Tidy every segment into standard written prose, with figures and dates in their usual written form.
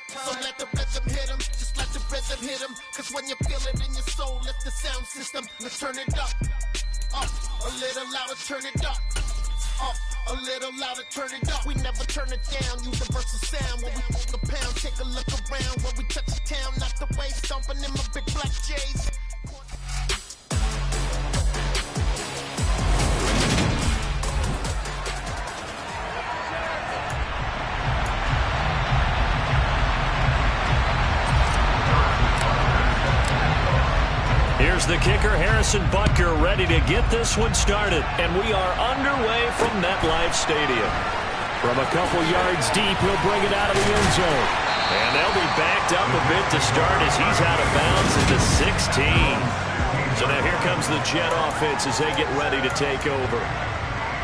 So let the rhythm hit 'em, just let the rhythm hit 'em. Cause when you feel it in your soul, lift the sound system. Let's turn it up, a little louder, turn it up. A little louder, turn it up. We never turn it down. Universal sound when we move the pound. Take a look around when we touch the town. Knock the way, stomping in my big black J's. Here's the kicker, Harrison Butker, ready to get this one started. And we are underway from MetLife Stadium. From a couple yards deep, he'll bring it out of the end zone. And they'll be backed up a bit to start as he's out of bounds at the 16. So now here comes the Jet offense as they get ready to take over.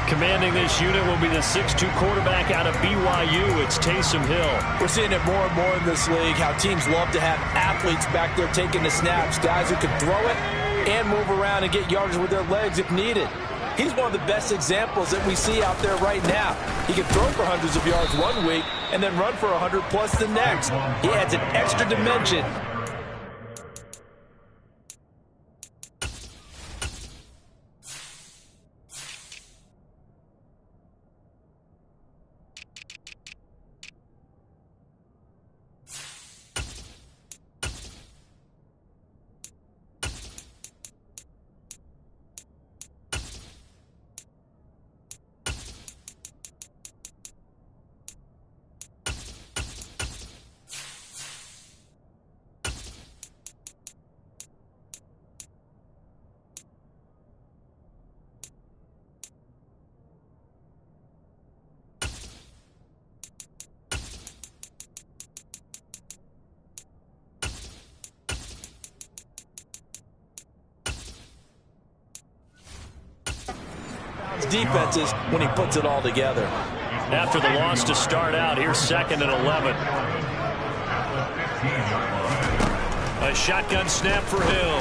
Commanding this unit will be the 6'2 quarterback out of BYU. It's Taysom Hill. We're seeing it more and more in this league, how teams love to have athletes back there taking the snaps, guys who can throw it and move around and get yardage with their legs if needed. He's one of the best examples that we see out there right now. He can throw for hundreds of yards one week and then run for 100 plus the next. He adds an extra dimension. Defenses when he puts it all together. After the loss to start out, here's 2nd and 11. A shotgun snap for Hill.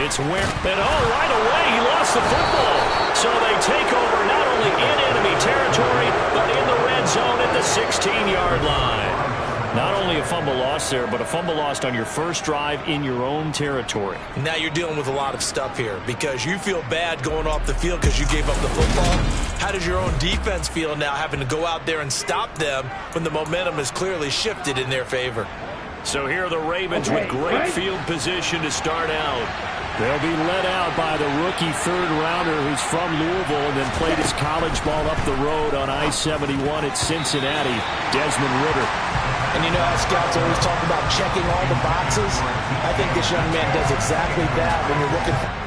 It's where, and right away he lost the football. So they take over not only in enemy territory, but in the red zone at the 16-yard line. Not only a fumble lost there, but a fumble lost on your first drive in your own territory. Now you're dealing with a lot of stuff here because you feel bad going off the field because you gave up the football. How does your own defense feel now having to go out there and stop them when the momentum is clearly shifted in their favor? So here are the Ravens with great field position to start out. They'll be led out by the rookie third-rounder who's from Louisville and then played his college ball up the road on I-71 at Cincinnati, Desmond Ridder. And you know how scouts always talk about checking all the boxes? I think this young man does exactly that when you're looking for...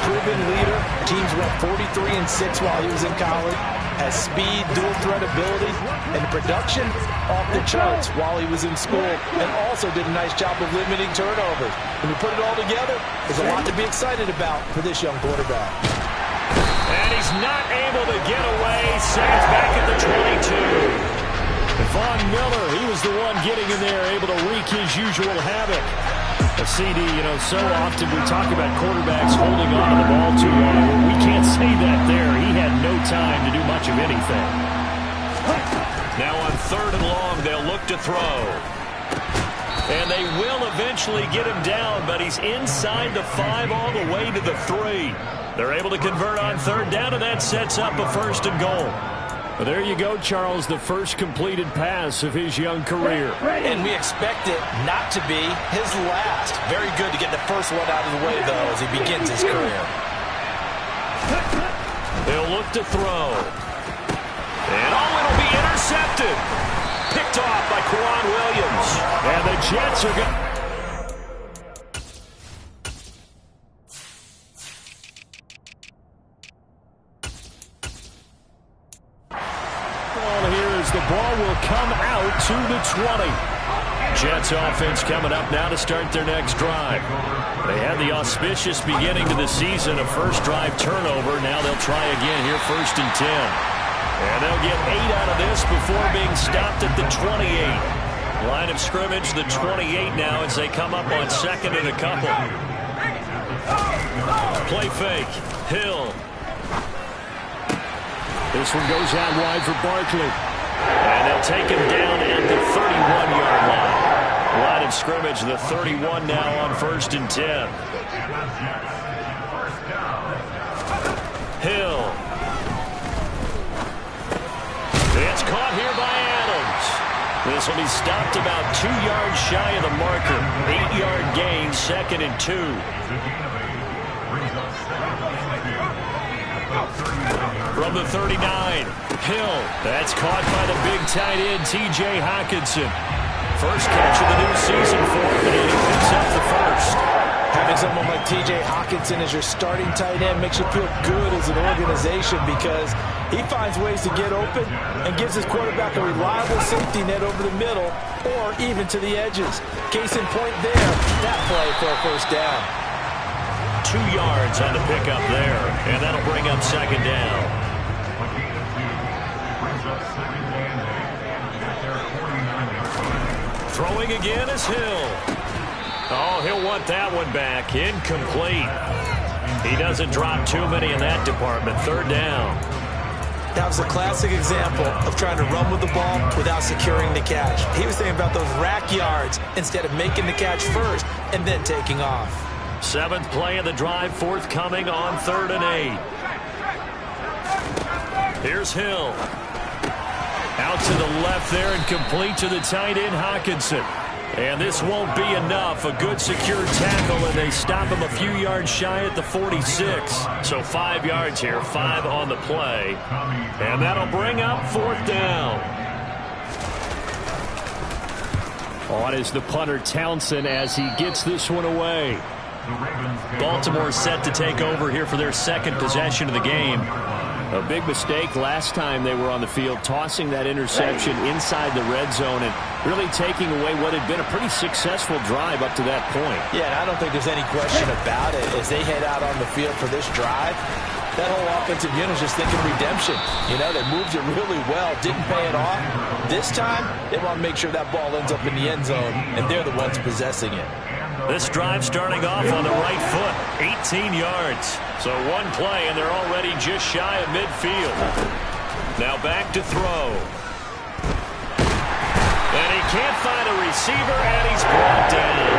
Proven leader. Teams went 43-6 while he was in college. Has speed, dual threat ability, and production off the charts while he was in school, and also did a nice job of limiting turnovers. When you put it all together, there's a lot to be excited about for this young quarterback. And he's not able to get away. Saves back at the 22. Von Miller, he was the one getting in there, able to wreak his usual havoc. A CD, so often we talk about quarterbacks holding on to the ball too long. We can't say that there. He had no time to do much of anything. Now on 3rd and long, they'll look to throw. And they will eventually get him down, but he's inside the 5 all the way to the 3. They're able to convert on 3rd down, and that sets up a 1st and goal. Well, there you go, Charles, the first completed pass of his young career. And we expect it not to be his last. Very good to get the first one out of the way, though, as he begins his career. They'll look to throw. And it'll be intercepted. Picked off by Quan Williams. And the Jets are going. The ball will come out to the 20. Jets offense coming up now to start their next drive. They had the auspicious beginning to the season, a first drive turnover. Now they'll try again here, 1st and 10. And they'll get 8 out of this before being stopped at the 28. Line of scrimmage, the 28 now as they come up on 2nd and a couple. Play fake. Hill. This one goes out wide for Barkley. And they'll take him down at the 31-yard line. Line of scrimmage, the 31 now on 1st and 10. Hill. It's caught here by Adams. This will be stopped about 2 yards shy of the marker. 8-yard gain, 2nd and 2. From the 39, Hill. That's caught by the big tight end, T.J. Hockenson. First catch of the new season for him, and he picks up the first. Having someone like T.J. Hockenson as your starting tight end makes you feel good as an organization because he finds ways to get open and gives his quarterback a reliable safety net over the middle or even to the edges. Case in point there, that play for a first down. 2 yards on the pickup there, and that'll bring up 2nd down. Throwing again is Hill. Oh, he'll want that one back. Incomplete. He doesn't drop too many in that department. 3rd down. That was a classic example of trying to run with the ball without securing the catch. He was thinking about those rack yards instead of making the catch first and then taking off. 7th play of the drive, forthcoming on 3rd and 8. Here's Hill. Out to the left there and complete to the tight end, Hockenson. And this won't be enough. A good secure tackle, and they stop him a few yards shy at the 46. So 5 yards here, 5 on the play. And that'll bring up 4th down. On is the punter, Townsend, as he gets this one away. Baltimore set to take over here for their 2nd possession of the game. A big mistake last time they were on the field, tossing that interception inside the red zone and really taking away what had been a pretty successful drive up to that point. Yeah, and I don't think there's any question about it. As they head out on the field for this drive, that whole offensive unit is just thinking redemption. They moved it really well, didn't pay it off. This time, they want to make sure that ball ends up in the end zone, and they're the ones possessing it. This drive starting off on the right foot, 18 yards. So 1 play, and they're already just shy of midfield. Now back to throw. And he can't find a receiver, and he's brought down.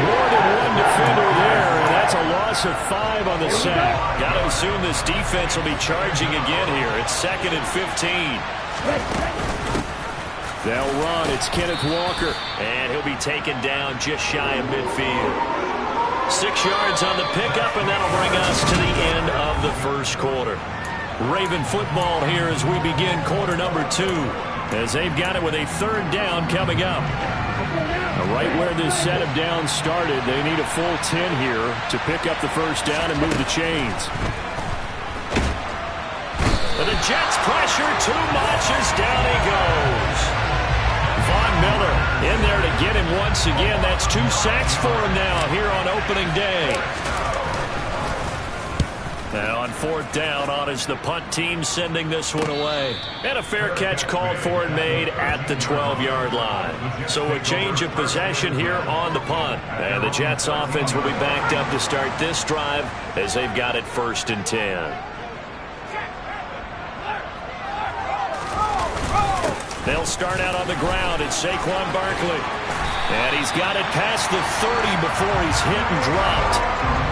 More than one defender there, and that's a loss of 5 on the sack. Got to assume this defense will be charging again here. It's 2nd and 15. They'll run. It's Kenneth Walker. And he'll be taken down just shy of midfield. 6 yards on the pickup, and that'll bring us to the end of the first quarter. Raven football here as we begin quarter number 2. As they've got it with a 3rd down coming up. Right where this set of downs started, they need a full 10 here to pick up the first down and move the chains. And the Jets pressure too much as down he goes. Von Miller in there to get him once again. That's 2 sacks for him now here on opening day. Now on 4th down, on is the punt team sending this one away. And a fair catch called for and made at the 12-yard line. So a change of possession here on the punt. And the Jets offense will be backed up to start this drive as they've got it 1st and 10. They'll start out on the ground. It's Saquon Barkley. And he's got it past the 30 before he's hit and dropped.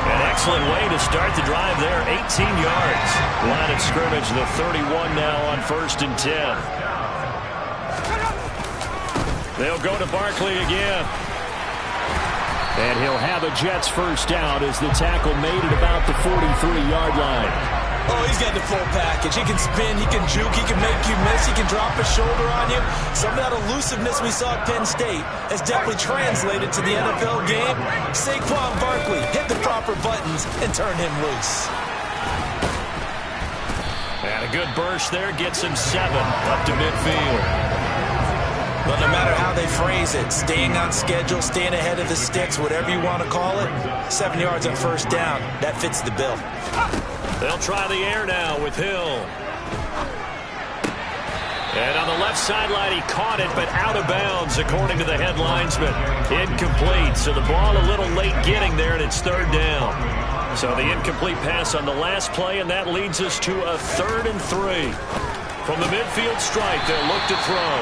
An excellent way to start the drive there. 18 yards. Line of scrimmage, the 31 now on 1st and 10. They'll go to Barkley again. And he'll have a Jets first down as the tackle made it about the 43-yard line. Oh, he's got the full package. He can spin, he can juke, he can make you miss, he can drop a shoulder on you. Some of that elusiveness we saw at Penn State has definitely translated to the NFL game. Saquon Barkley hit the proper buttons and turn him loose. And a good burst there gets him 7 up to midfield. But no matter how they phrase it, staying on schedule, staying ahead of the sticks, whatever you want to call it, 7 yards on first down, that fits the bill. They'll try the air now with Hill. And on the left sideline, he caught it, but out of bounds, according to the head linesman. Incomplete, so the ball a little late getting there, and it's 3rd down. So the incomplete pass on the last play, and that leads us to a 3rd and 3. From the midfield stripe, they'll look to throw.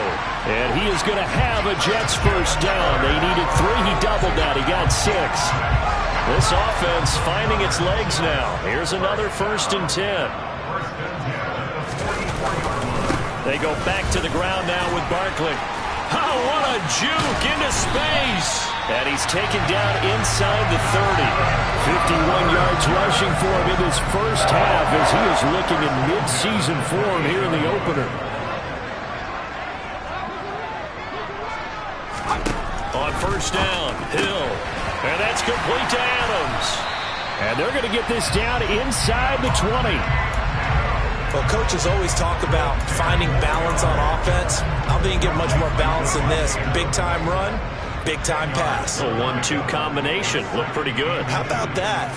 And he is going to have a Jets first down. They needed 3. He doubled that. He got 6. This offense finding its legs now. Here's another 1st and 10. They go back to the ground now with Barkley. Oh, what a juke into space. And he's taken down inside the 30. 51 yards rushing for him in his first half as he is looking in mid-season form here in the opener. On first down, Hill. And that's complete to Adams. And they're going to get this down inside the 20. Well, coaches always talk about finding balance on offense. I think you get much more balance than this. Big-time run, big-time pass. A 1-2 combination. Looked pretty good. How about that?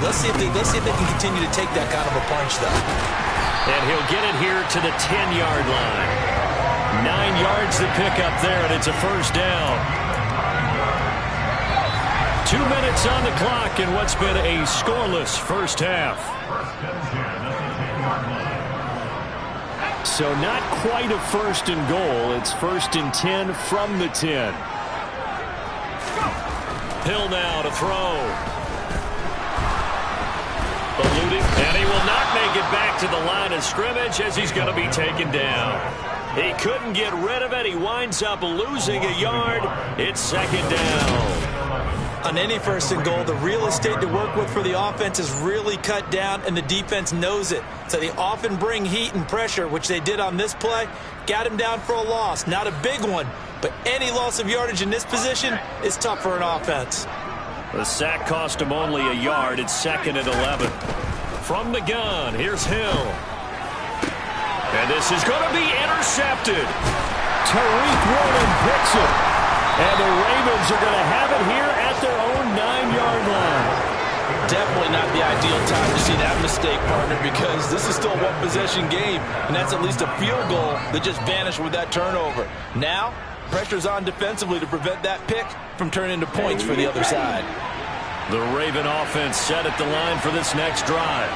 Let's see if they can continue to take that kind of a punch, though. And he'll get it here to the 10-yard line. 9 yards to pick up there, and it's a first down. 2 minutes on the clock in what's been a scoreless first half. So not quite a 1st and goal. It's 1st and 10 from the 10. Hill now to throw. Eluding, and he will not make it back to the line of scrimmage as he's going to be taken down. He couldn't get rid of it. He winds up losing a yard. It's 2nd down. On any 1st and goal, the real estate to work with for the offense is really cut down, and the defense knows it. So they often bring heat and pressure, which they did on this play. Got him down for a loss. Not a big one, but any loss of yardage in this position is tough for an offense. The sack cost him only a yard. It's 2nd and 11. From the gun, here's Hill. And this is going to be intercepted. Tariq Woolen picks it. And the Ravens are going to have it here at their own 9-yard line. Definitely not the ideal time to see that mistake, partner, because this is still a one-possession game, and that's at least a field goal that just vanished with that turnover. Now, pressure's on defensively to prevent that pick from turning into points for the other side. The Raven offense set at the line for this next drive.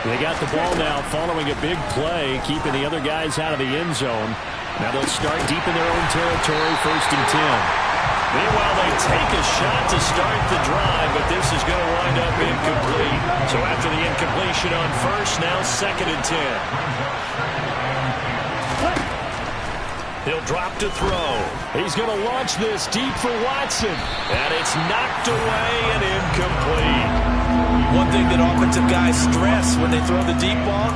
They got the ball now following a big play, keeping the other guys out of the end zone. Now they'll start deep in their own territory, 1st and 10. Meanwhile, they take a shot to start the drive, but this is going to wind up incomplete. So after the incompletion on first, now 2nd and 10. He'll drop to throw. He's going to launch this deep for Watson. And it's knocked away and incomplete. One thing that offensive guys stress when they throw the deep ball,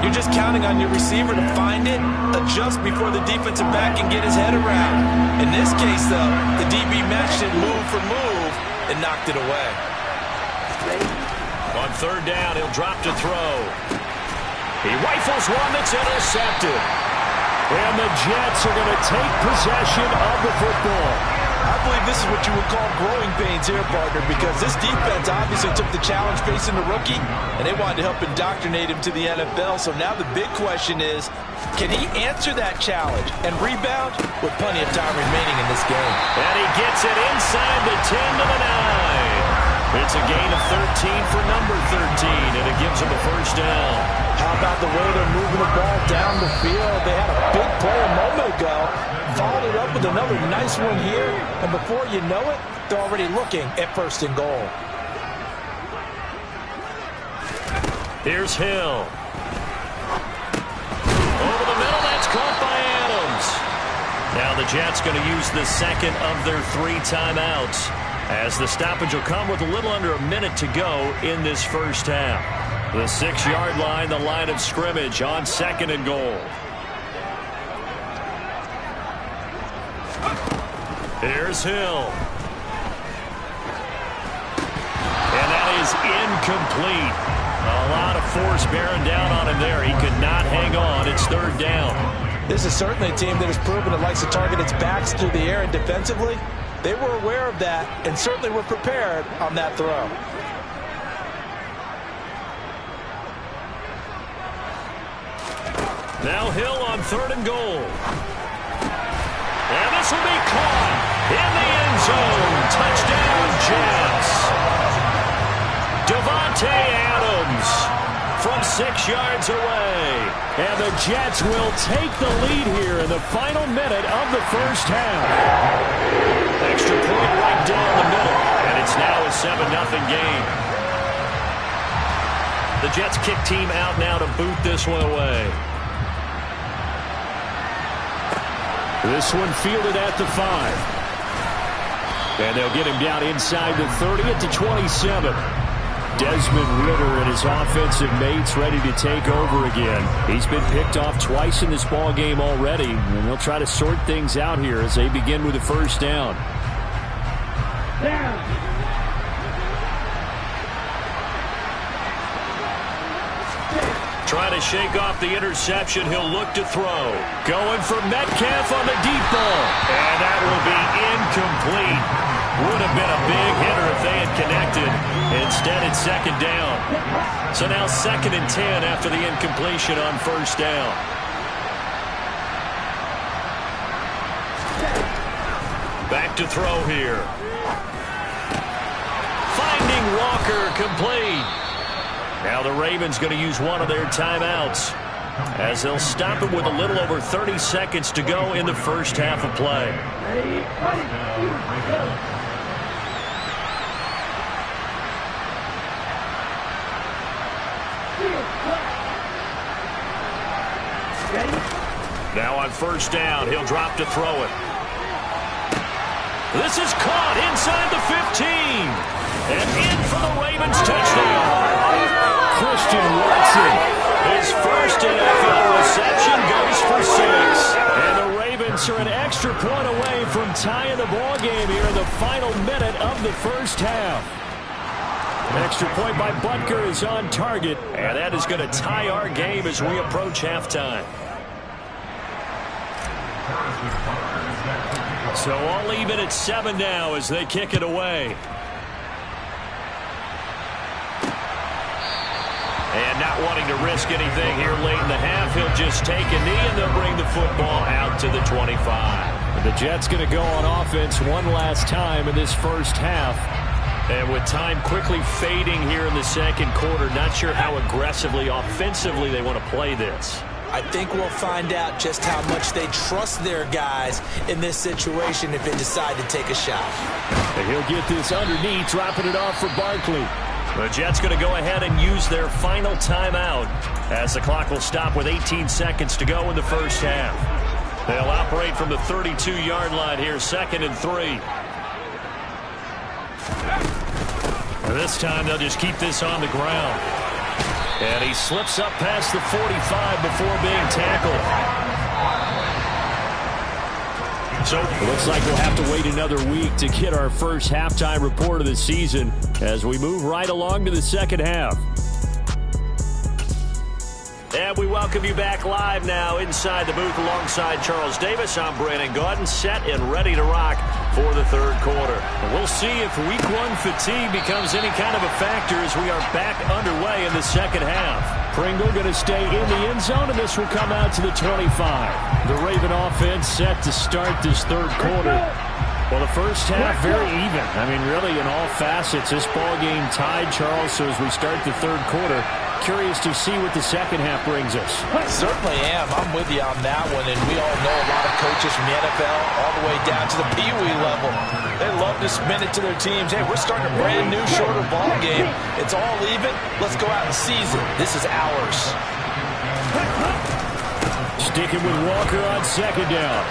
you're just counting on your receiver to find it, adjust before the defensive back can get his head around. In this case, though, the DB matched it move for move and knocked it away. On 3rd down, he'll drop to throw. He rifles one that's intercepted. And the Jets are going to take possession of the football. I believe this is what you would call growing pains here, partner, because this defense obviously took the challenge facing the rookie, and they wanted to help indoctrinate him to the NFL. So now the big question is, can he answer that challenge and rebound with plenty of time remaining in this game? And he gets it inside the 10 to the 9. It's a gain of 13 for number 13, and it gives him a first down. How about the way they're moving the ball down the field? They had a big play a moment ago, followed it up with another nice one here, and before you know it, they're already looking at first and goal. Here's Hill. Over the middle, that's caught by Adams. Now the Jets going to use the second of their 3 timeouts, as the stoppage will come with a little under a minute to go in this first half. The 6-yard line, the line of scrimmage on second and goal. Here's Hill. And that is incomplete. A lot of force bearing down on him there. He could not hang on. It's third down. This is certainly a team that has proven it likes to target its backs through the air, and defensively, they were aware of that and certainly were prepared on that throw. Now Hill on third and goal. And this will be caught in the end zone. Touchdown, Jets. Davante Adams from 6 yards away. And the Jets will take the lead here in the final minute of the first half. Extra point right down the middle. And it's now a 7-0 game. The Jets kick team out now to boot this one away. This one fielded at the 5. And they'll get him down inside the 30 at the 27. Desmond Ridder and his offensive mates ready to take over again. He's been picked off twice in this ball game already, and they'll try to sort things out here as they begin with a first down. Trying to shake off the interception. He'll look to throw. Going for Metcalf on the deep ball. And that will be incomplete. Would have been a big hitter if they had connected. Instead, it's second down. So now 2nd and 10 after the incompletion on first down. Back to throw here. Finding Walker, complete. Now the Ravens going to use one of their timeouts, as they'll stop it with a little over 30 seconds to go in the first half of play. Now on first down, he'll drop to throw it. This is caught inside the 15. And in for the Ravens touchdown. Christian Watson, his first NFL reception, goes for 6. And the Ravens are an extra point away from tying the ball game here in the final minute of the first half. An extra point by Butker is on target, and that is going to tie our game as we approach halftime. So all even at 7 now as they kick it away. And not wanting to risk anything here late in the half, he'll just take a knee and they'll bring the football out to the 25. The Jets going to go on offense one last time in this first half. And with time quickly fading here in the second quarter, not sure how aggressively, offensively they want to play this. I think we'll find out just how much they trust their guys in this situation if they decide to take a shot. And he'll get this underneath, dropping it off for Barkley. The Jets going to go ahead and use their final timeout as the clock will stop with 18 seconds to go in the first half. They'll operate from the 32-yard line here, 2nd and 3. And this time they'll just keep this on the ground. And he slips up past the 45 before being tackled. So it looks like we'll have to wait another week to get our first halftime report of the season as we move right along to the second half. And we welcome you back live now inside the booth alongside Charles Davis. I'm Brandon Gaudin, set and ready to rock for the third quarter. And we'll see if week one fatigue becomes any kind of a factor as we are back underway in the second half. Pringle going to stay in the end zone, and this will come out to the 25. The Raven offense set to start this third quarter. Well, the first half, very even. I mean, really, in all facets, this ball game tied, Charles. So as we start the third quarter, curious to see what the second half brings us. I certainly am. I'm with you on that one. And we all know a lot of coaches from the NFL all the way down to the Pee Wee level. They love to spin it to their teams. Hey, we're starting a brand new, shorter ball game. It's all even. Let's go out and seize it. This is ours. Sticking with Walker on second down.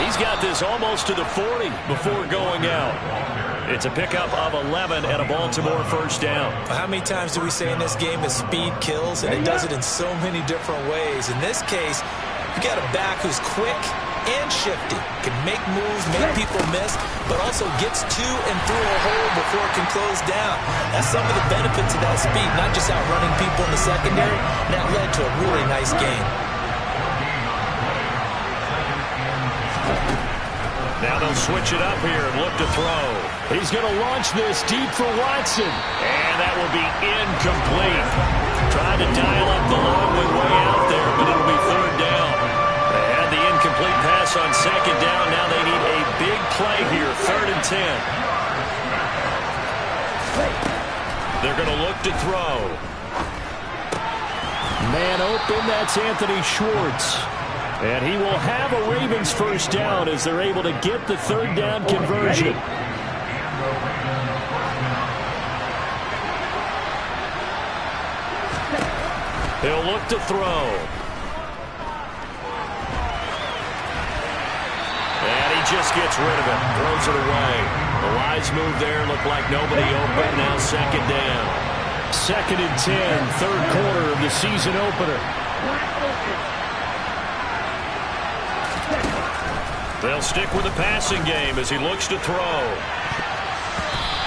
He's got this almost to the 40 before going out. It's a pickup of 11 and a Baltimore first down. How many times do we say in this game that speed kills, and it does it in so many different ways? In this case, you got a back who's quick and shifty, can make moves, make people miss, but also gets to and through a hole before it can close down. That's some of the benefits of that speed, not just outrunning people in the secondary. That led to a really nice game. Now they'll switch it up here and look to throw. He's going to launch this deep for Watson. And that will be incomplete. Tried to dial up the long way out there, but it'll be third down. They had the incomplete pass on second down. Now they need a big play here, 3rd and 10. They're going to look to throw. Man open, that's Anthony Schwartz. And he will have a Ravens first down as they're able to get the third down conversion. He'll look to throw. And he just gets rid of it. Throws it away. The wise move there. Looked like nobody open. Now second down. 2nd and 10. Third quarter of the season opener. They'll stick with the passing game as he looks to throw.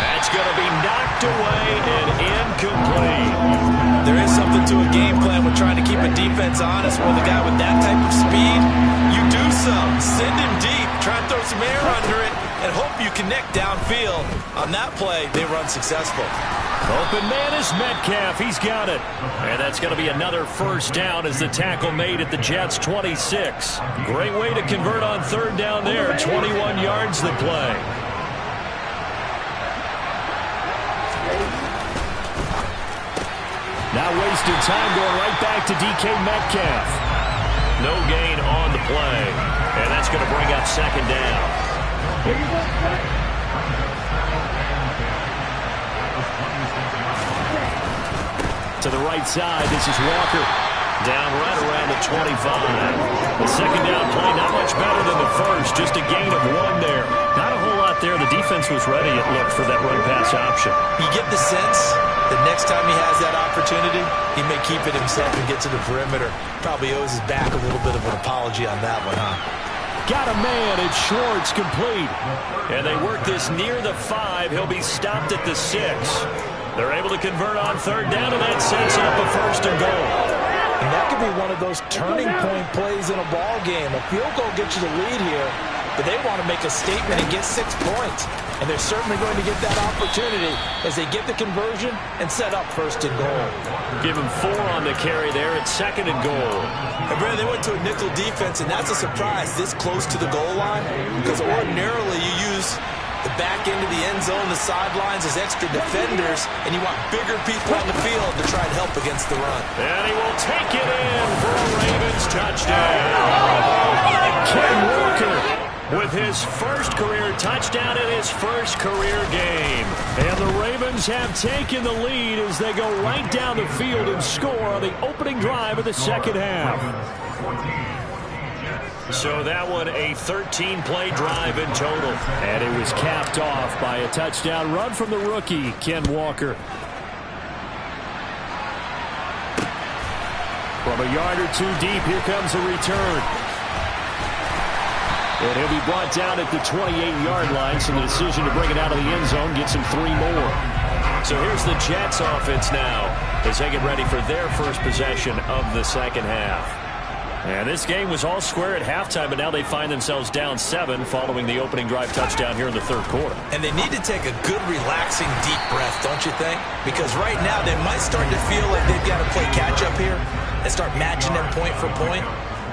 That's going to be knocked away and incomplete. There is something to a game plan with trying to keep a defense honest with a guy with that type of speed. You do some. Send him deep. Try and throw some air under it and hope you connect downfield. On that play, they were unsuccessful. Open man is Metcalf. He's got it. And that's going to be another first down as the tackle made at the Jets' 26. Great way to convert on third down there. 21 yards the play. Now wasted time going right back to DK Metcalf. No gain on the play. And that's going to bring up second down. To the right side, this is Walker. Down right around the 25. The second down play, not much better than the first. Just a gain of 1 there. Not a whole lot there. The defense was ready, it looked, for that run-pass option. You get the sense that next time he has that opportunity, he may keep it himself and get to the perimeter. Probably owes his back a little bit of an apology on that one, huh? Got a man. It's Schwartz, complete. And they work this near the 5. He'll be stopped at the 6. They're able to convert on third down, and that sets up a 1st and goal. And that could be one of those turning point plays in a ball game. A field goal gets you the lead here, but they want to make a statement and get 6 points. And they're certainly going to get that opportunity as they get the conversion and set up 1st and goal. Give him 4 on the carry there at 2nd and goal. And Brandon, they went to a nickel defense, and that's a surprise this close to the goal line, because ordinarily you use the back end of the end zone, the sidelines as extra defenders, and you want bigger people on the field to try and help against the run. And he will take it in for a Ravens touchdown. Ken Walker with his first career touchdown in his first career game. And the Ravens have taken the lead as they go right down the field and score on the opening drive of the second half. So that one a 13-play drive in total. And it was capped off by a touchdown run from the rookie, Ken Walker. From a yard or 2 deep, here comes a return. And he'll be brought down at the 28-yard line, so the decision to bring it out of the end zone gets him 3 more. So here's the Jets offense now. as they get ready for their first possession of the second half. And this game was all square at halftime, but now they find themselves down 7 following the opening drive touchdown here in the third quarter. And they need to take a good, relaxing, deep breath, don't you think? Because right now they might start to feel like they've got to play catch-up here and start matching them point for point.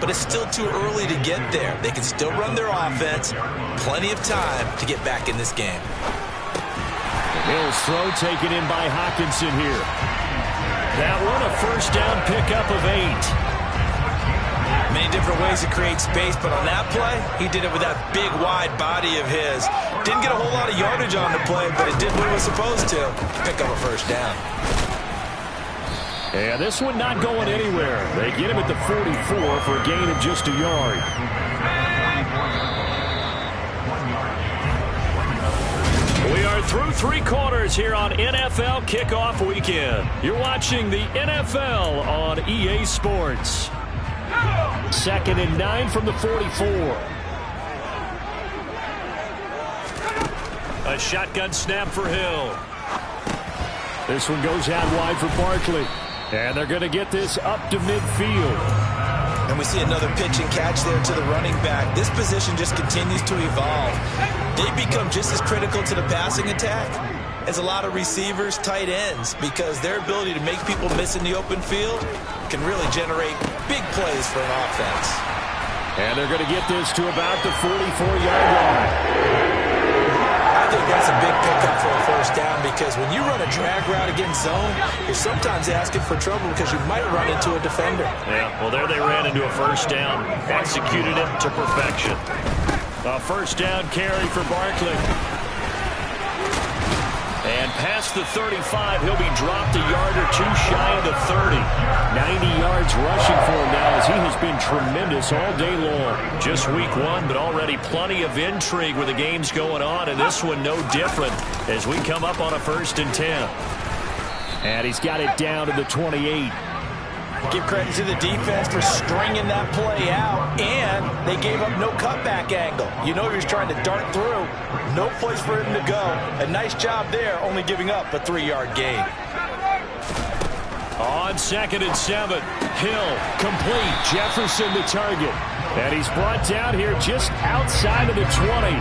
But it's still too early to get there. They can still run their offense. Plenty of time to get back in this game. Hill's throw taken in by Hockenson here. That one a first down pickup of 8. Many different ways to create space, but on that play, he did it with that big, wide body of his. Didn't get a whole lot of yardage on the play, but it did what it was supposed to. Pick up a first down. And this one not going anywhere. They get him at the 44 for a gain of just a yard. We are through 3 quarters here on NFL Kickoff Weekend. You're watching the NFL on EA Sports. 2nd and 9 from the 44. A shotgun snap for Hill. This one goes out wide for Barkley. And they're going to get this up to midfield. And we see another pitch and catch there to the running back. This position just continues to evolve. They become just as critical to the passing attack as a lot of receivers, tight ends, because their ability to make people miss in the open field can really generate big plays for an offense. And they're going to get this to about the 44-yard line. I think that's a big pickup for a first down, because when you run a drag route against zone, you're sometimes asking for trouble because you might run into a defender. Yeah, well, there they ran into a first down, executed it to perfection. A first down carry for Barkley. And past the 35, he'll be dropped a yard or 2 shy of the 30. 90 yards rushing for him now, as he has been tremendous all day long. Just week 1, but already plenty of intrigue with the games going on, and this one no different as we come up on a 1st and 10. And he's got it down to the 28. Give credit to the defense for stringing that play out, and they gave up no cutback angle. You know he's trying to dart through. No place for him to go. A nice job there, only giving up a 3-yard gain. On 2nd and 7, Hill complete. Jefferson the target. And he's brought down here just outside of the 20.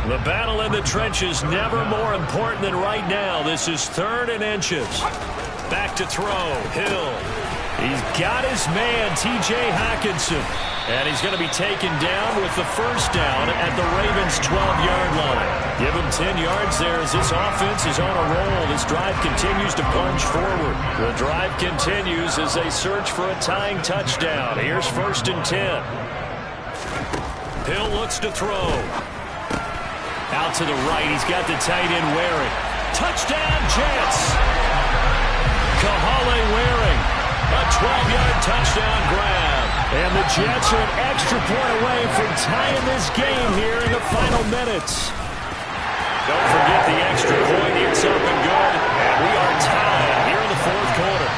The battle in the trenches never more important than right now. This is 3rd and inches. Back to throw. Hill. He's got his man, T.J. Hockenson. And he's going to be taken down with the first down at the Ravens' 12-yard line. Give him 10 yards there as this offense is on a roll. This drive continues to plunge forward. The drive continues as they search for a tying touchdown. Here's 1st and 10. Hill looks to throw. Out to the right, he's got the tight end Waring. Touchdown, Jets! Kahale Waring. A 12-yard touchdown grab. And the Jets are an extra point away from tying this game here in the final minutes. Don't forget the extra point. It's up and good. And we are tied here in the 4th quarter.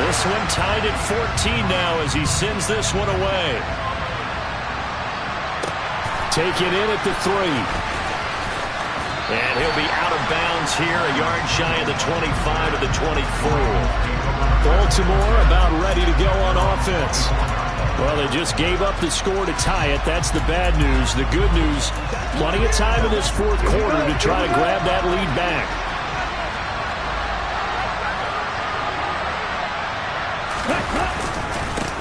This one tied at 14 now as he sends this one away. Taken in at the 3. And he'll be out of bounds here, a yard shy of the 25 to the 24. Baltimore about ready to go on offense. Well, they just gave up the score to tie it. That's the bad news. The good news, plenty of time in this 4th quarter to try to grab that lead back.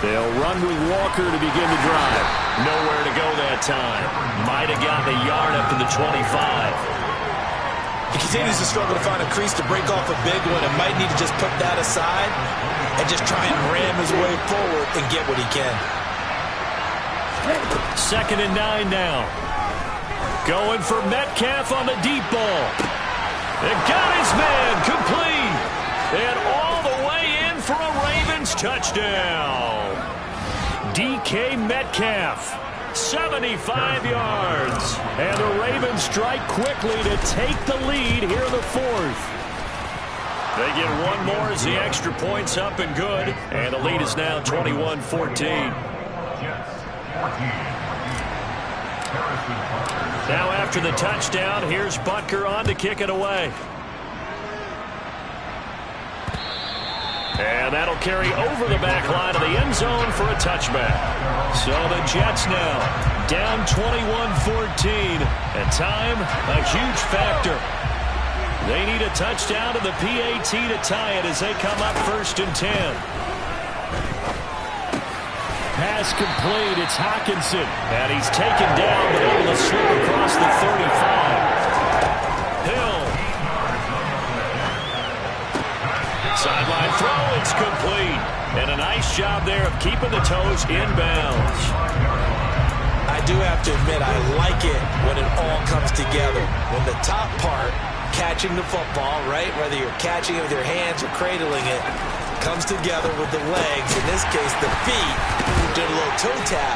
They'll run with Walker to begin the drive. Nowhere to go that time. Might have gotten a yard up to the 25. He continues to struggle to find a crease to break off a big one, and might need to just put that aside and just try and ram his way forward and get what he can. 2nd and 9 now. Going for Metcalf on the deep ball. And got his man complete. And all the way in for a Ravens touchdown. DK Metcalf. 75 yards. And the Ravens strike quickly to take the lead here in the 4th. They get one more as the extra point's up and good. And the lead is now 21-14. Now after the touchdown, here's Butker on to kick it away. And that'll carry over the back line of the end zone for a touchback. So the Jets now down 21-14. And time, a huge factor. They need a touchdown to the PAT to tie it as they come up 1st and 10. Pass complete. It's Hockenson. And he's taken down, but able to slip across the 35. Hill. Sideline throw. It's complete. And a nice job there of keeping the toes inbounds. I do have to admit, I like it when it all comes together. When the top part, catching the football, right, whether you're catching it with your hands or cradling it, comes together with the legs, in this case the feet, did a little toe tap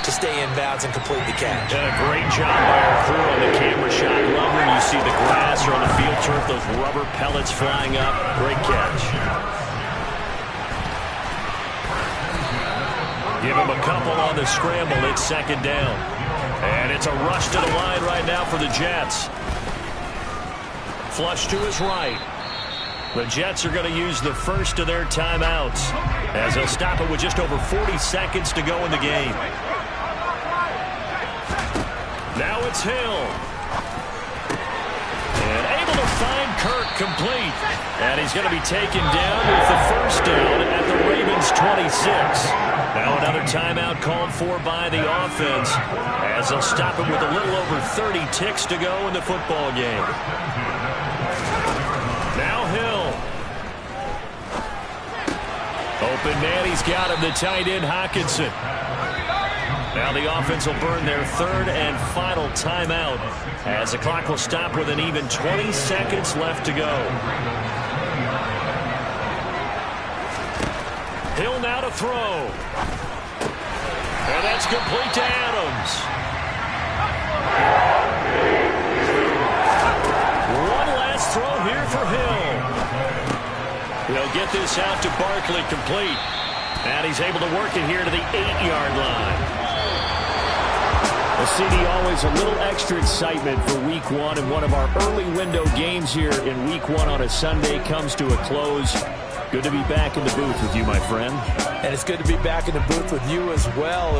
to stay in bounds and complete the catch. And a great job by our crew on the camera shot. Love when you see the grass or on the field turf, those rubber pellets flying up. Great catch. Give him a couple on the scramble. It's 2nd down. And it's a rush to the line right now for the Jets. Flush to his right. The Jets are going to use the first of their timeouts as they'll stop it with just over 40 seconds to go in the game. Now it's Hill. And able to find Kirk complete. And he's going to be taken down with the 1st down at the Ravens 26. Now another timeout called for by the offense as they'll stop it with a little over 30 ticks to go in the football game. Now Hill. Open man, he's got him, the tight end Hockenson. Now the offense will burn their 3rd and final timeout as the clock will stop with an even 20 seconds left to go. Hill now to throw. And that's complete to Adams. One last throw here for Hill. He'll get this out to Barkley complete. And he's able to work it here to the 8-yard line. Well, CD, always a little extra excitement for Week 1, and one of our early window games here in Week 1 on a Sunday comes to a close. Good to be back in the booth with you, my friend. And it's good to be back in the booth with you as well.